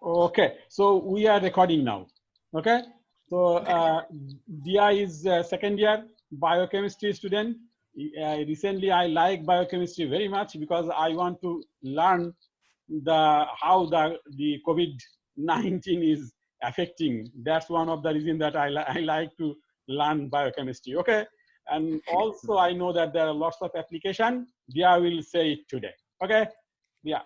Okay, so we are recording now. Okay, so Dia is second year biochemistry student. Recently, I like biochemistry very much because I want to learn how the COVID-19 is affecting. That's one of the reasons that I like to learn biochemistry. Okay, and also I know that there are lots of application. Dia will say it today. Okay, yeah.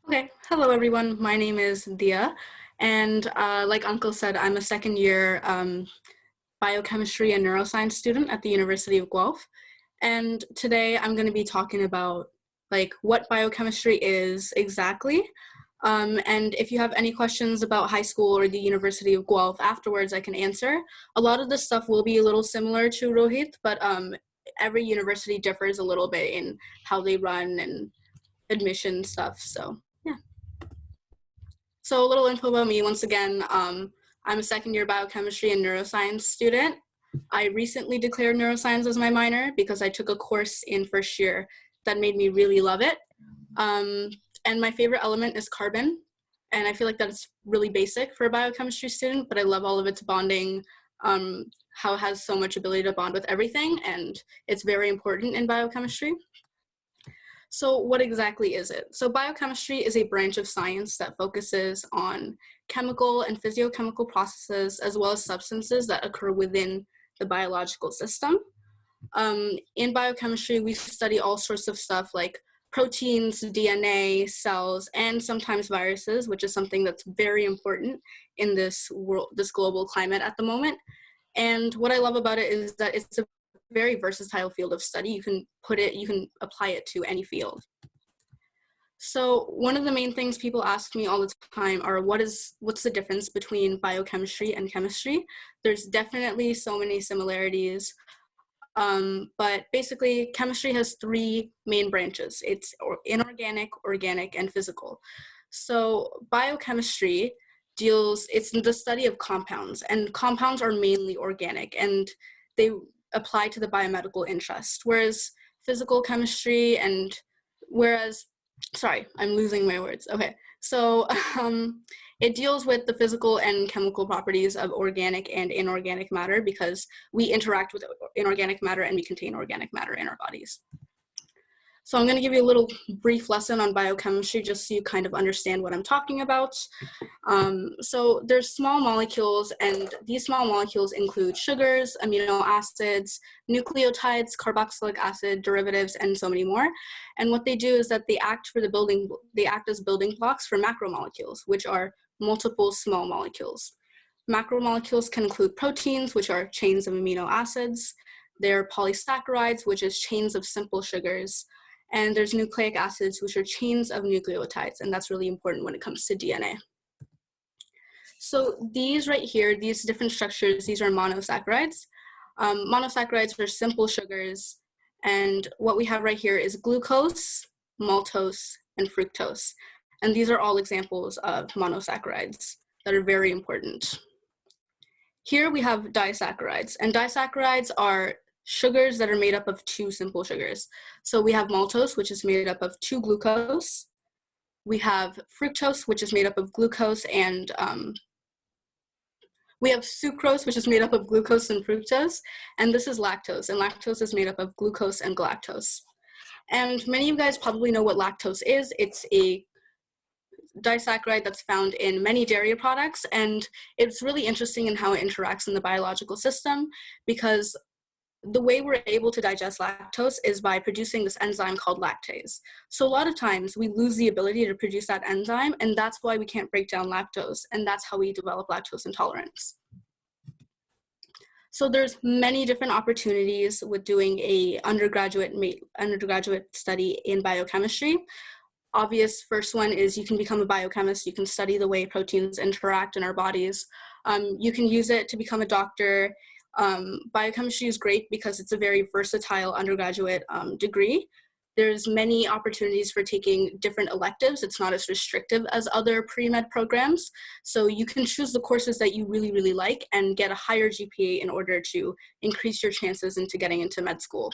Okay, hello everyone. My name is Dia, and like Uncle said, I'm a second year biochemistry and neuroscience student at the University of Guelph. And today I'm going to be talking about like what biochemistry is exactly. And if you have any questions about high school or the University of Guelph afterwards, I can answer. A lot of this stuff will be a little similar to Rohit, but every university differs a little bit in how they run and admission stuff. So yeah. So a little info about me once again. I'm a second year biochemistry and neuroscience student. I recently declared neuroscience as my minor because I took a course in first year that made me really love it. And my favorite element is carbon. And I feel like that's really basic for a biochemistry student, but I love all of its bonding, how it has so much ability to bond with everything, and it's very important in biochemistry. So what exactly is it? So biochemistry is a branch of science that focuses on chemical and physiochemical processes as well as substances that occur within the biological system. In biochemistry, we study all sorts of stuff like proteins, DNA, cells, and sometimes viruses, which is something that's very important in this world, this global climate at the moment. And what I love about it is that it's a very versatile field of study. You can apply it to any field. So one of the main things people ask me all the time are what's the difference between biochemistry and chemistry? There's definitely so many similarities, but basically chemistry has three main branches. It's inorganic, organic, and physical. So biochemistry it's the study of compounds, and compounds are mainly organic and they apply to the biomedical interest, whereas physical chemistry sorry, I'm losing my words. Okay, so it deals with the physical and chemical properties of organic and inorganic matter because we interact with inorganic matter and we contain organic matter in our bodies. So I'm going to give you a little brief lesson on biochemistry just so you kind of understand what I'm talking about. So there's small molecules, and these small molecules include sugars, amino acids, nucleotides, carboxylic acid, derivatives, and so many more. And what they do is that they act as building blocks for macromolecules, which are multiple small molecules. Macromolecules can include proteins, which are chains of amino acids. There are polysaccharides, which is chains of simple sugars. And there's nucleic acids, which are chains of nucleotides, and that's really important when it comes to DNA. So these right here, these different structures, these are monosaccharides. Monosaccharides are simple sugars, and what we have right here is glucose, maltose, and fructose. And these are all examples of monosaccharides that are very important. Here we have disaccharides, and disaccharides are sugars that are made up of two simple sugars. So we have maltose, which is made up of two glucose. We have fructose, which is made up of glucose, and we have sucrose, which is made up of glucose and fructose, and this is lactose, and lactose is made up of glucose and galactose. And many of you guys probably know what lactose is. It's a disaccharide that's found in many dairy products, and it's really interesting in how it interacts in the biological system because the way we're able to digest lactose is by producing this enzyme called lactase. So a lot of times we lose the ability to produce that enzyme, and that's why we can't break down lactose, and that's how we develop lactose intolerance. So there's many different opportunities with doing a undergraduate study in biochemistry. Obvious first one is you can become a biochemist. You can study the way proteins interact in our bodies. You can use it to become a doctor. Biochemistry is great because it's a very versatile undergraduate degree. There's many opportunities for taking different electives. It's not as restrictive as other pre-med programs. So you can choose the courses that you really, really like and get a higher GPA in order to increase your chances into getting into med school.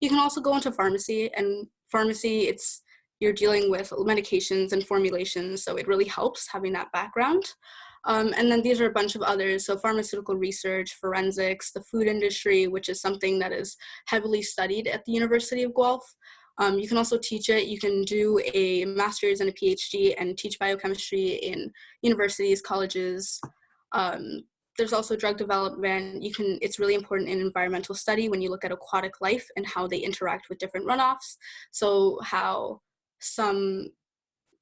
You can also go into pharmacy, and pharmacy, it's you're dealing with medications and formulations, so it really helps having that background. And then these are a bunch of others, so pharmaceutical research, forensics, the food industry, which is something that is heavily studied at the University of Guelph. You can also teach it. You can do a master's and a PhD and teach biochemistry in universities, colleges. There's also drug development. It's really important in environmental study when you look at aquatic life and how they interact with different runoffs. So how some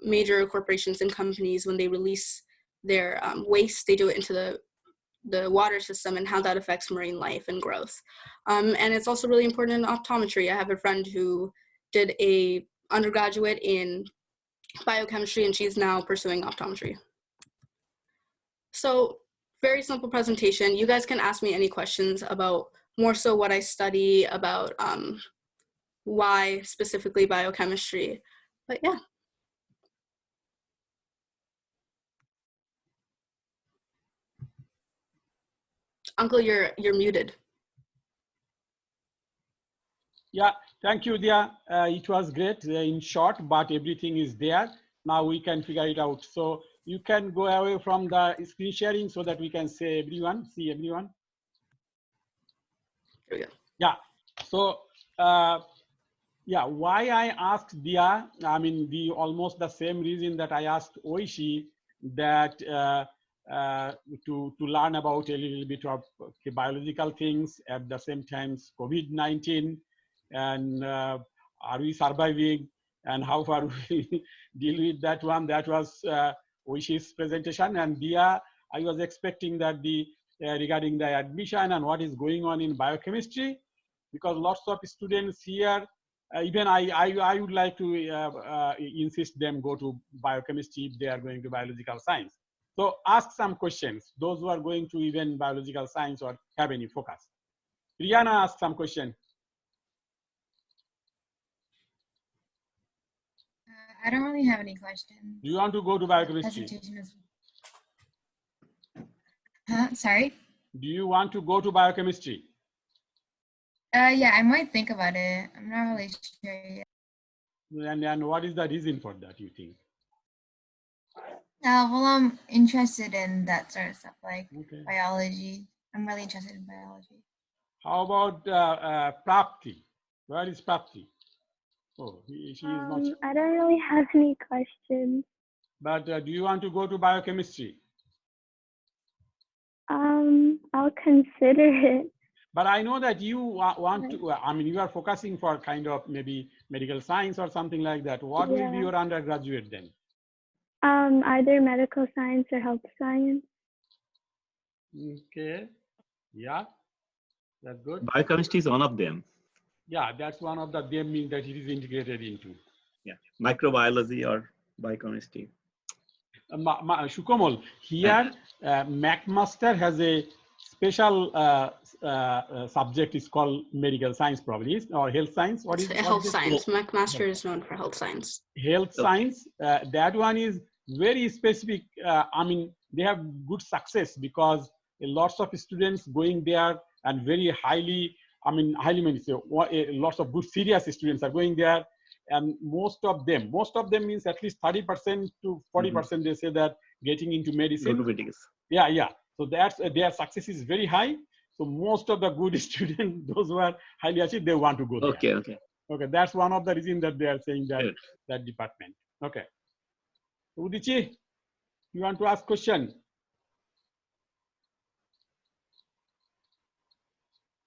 major corporations and companies, when they release their waste, they do it into the water system and how that affects marine life and growth. And it's also really important in optometry. I have a friend who did a undergraduate in biochemistry and she's now pursuing optometry. So very simple presentation. You guys can ask me any questions about more so what I study, about why specifically biochemistry, but yeah. Uncle, you're muted. Yeah, thank you, Dia. It was great in short, but everything is there. Now we can figure it out. So you can go away from the screen sharing so that we can see everyone. Here we go. Yeah. So yeah, why I asked Dia? I mean, almost the same reason that I asked Oishi, that to learn about a little bit of biological things, at the same time COVID-19, and are we surviving, and how far we deal with that one. That was Oishi's presentation. And Dia, I was expecting that regarding the admission and what is going on in biochemistry, because lots of students here, even I would like to insist them go to biochemistry if they are going to biological science. So ask some questions, those who are going to even biological science or have any focus. Rihanna, ask some question. I don't really have any questions. Do you want to go to biochemistry? Sorry? Do you want to go to biochemistry? Yeah, I might think about it. I'm not really sure yet. And what is the reason for that, you think? Well, I'm interested in that sort of stuff, like biology. I'm really interested in biology. How about Prapti? Where is Prapti? Oh, she is not. I don't really have any questions. But do you want to go to biochemistry? I'll consider it. But I know that you want to, I mean, you are focusing for kind of maybe medical science or something like that. What will be your undergraduate then? Either medical science or health science. Okay. Yeah, that's good. Biochemistry is one of them. Yeah, that's one of the them means that it is integrated into. Yeah, microbiology or biochemistry. Shukomol, here McMaster has a special subject is called medical science, probably, or health science. What is health science? McMaster is known for health science. Health science, that one is very specific. I mean, they have good success because lots of students going there and very highly, I mean, lots of good serious students are going there. And most of them means at least 30% to 40%, they say that getting into medicine. Yeah, yeah. So that's their success is very high. So most of the good students, those who are highly achieved, they want to go there. Okay. That's one of the reasons that they are saying that that department. Okay. Udichi, you want to ask question?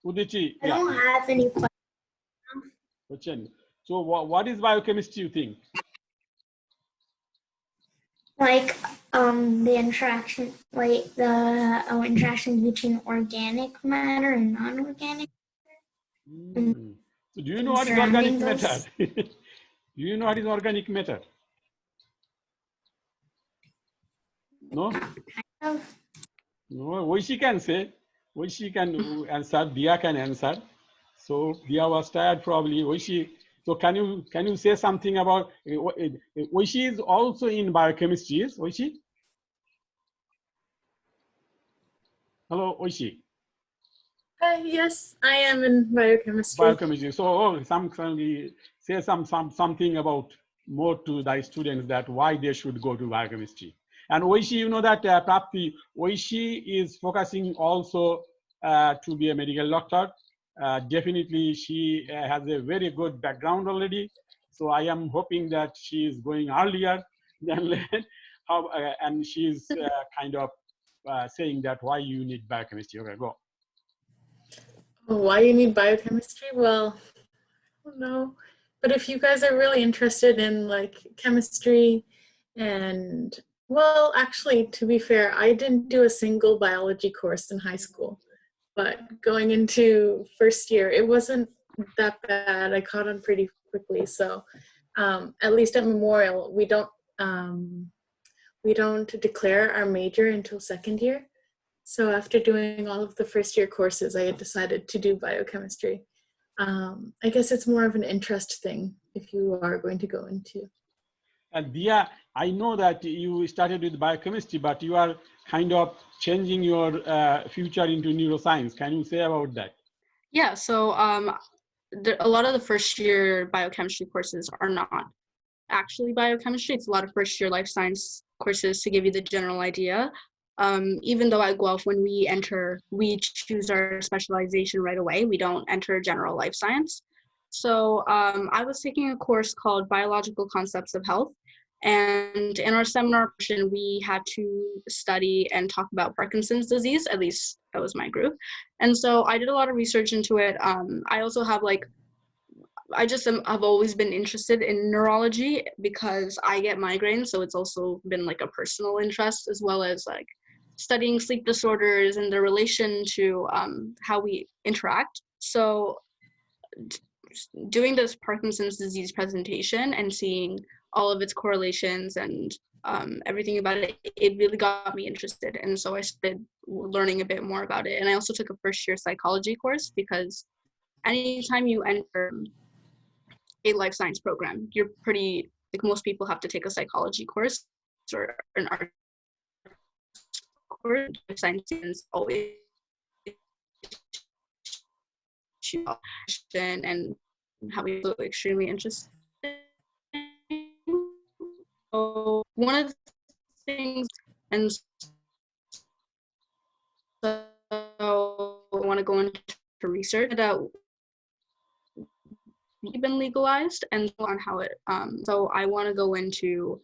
Udichi. I don't have any question. So what is biochemistry, you think? Like the interaction, like the interaction between organic matter and non-organic matter. So do you know what is organic matter? Do you know what is organic matter? No? No, Oishi can say. Oishi can answer, Dia can answer. So Dia was tired probably. Oishi, so can you say something about Oishi is also in biochemistry, is Oishi? Hello, Oishi. Yes, I am in biochemistry. Biochemistry. So something about more to the students that why they should go to biochemistry. And Oishi, you know that Prapti, Oishi is focusing also to be a medical doctor. Definitely, she has a very good background already. So I am hoping that she is going earlier than how, and she's kind of saying that why you need biochemistry. Okay, go. Oh, why you need biochemistry? Well, I don't know. But if you guys are really interested in like chemistry and, well, actually, to be fair, I didn't do a single biology course in high school. But going into first year, it wasn't that bad. I caught on pretty quickly. So at least at Memorial, we don't declare our major until second year. So after doing all of the first year courses, I had decided to do biochemistry. I guess it's more of an interest thing if you are going to go into. And Dia, I know that you started with biochemistry, but you are kind of changing your future into neuroscience. Can you say about that? Yeah, so a lot of the first year biochemistry courses are not actually biochemistry. It's a lot of first year life science courses to give you the general idea. Even though at Guelph, when we enter, we choose our specialization right away. We don't enter general life science. So I was taking a course called Biological Concepts of Health. And in our seminar portion, we had to study and talk about Parkinson's disease. At least that was my group. And so I did a lot of research into it. I also have I've always been interested in neurology because I get migraines. So it's also been like a personal interest, as well as like studying sleep disorders and their relation to how we interact. So doing this Parkinson's disease presentation and seeing all of its correlations and everything about it, it really got me interested. And so I started learning a bit more about it. And I also took a first year psychology course because anytime you enter a life science program, you're pretty, like most people have to take a psychology course or an art course. Life science is always and how we feel extremely interesting. So one of the things, and so I want to go into research that been legalized and on how it so I want to go into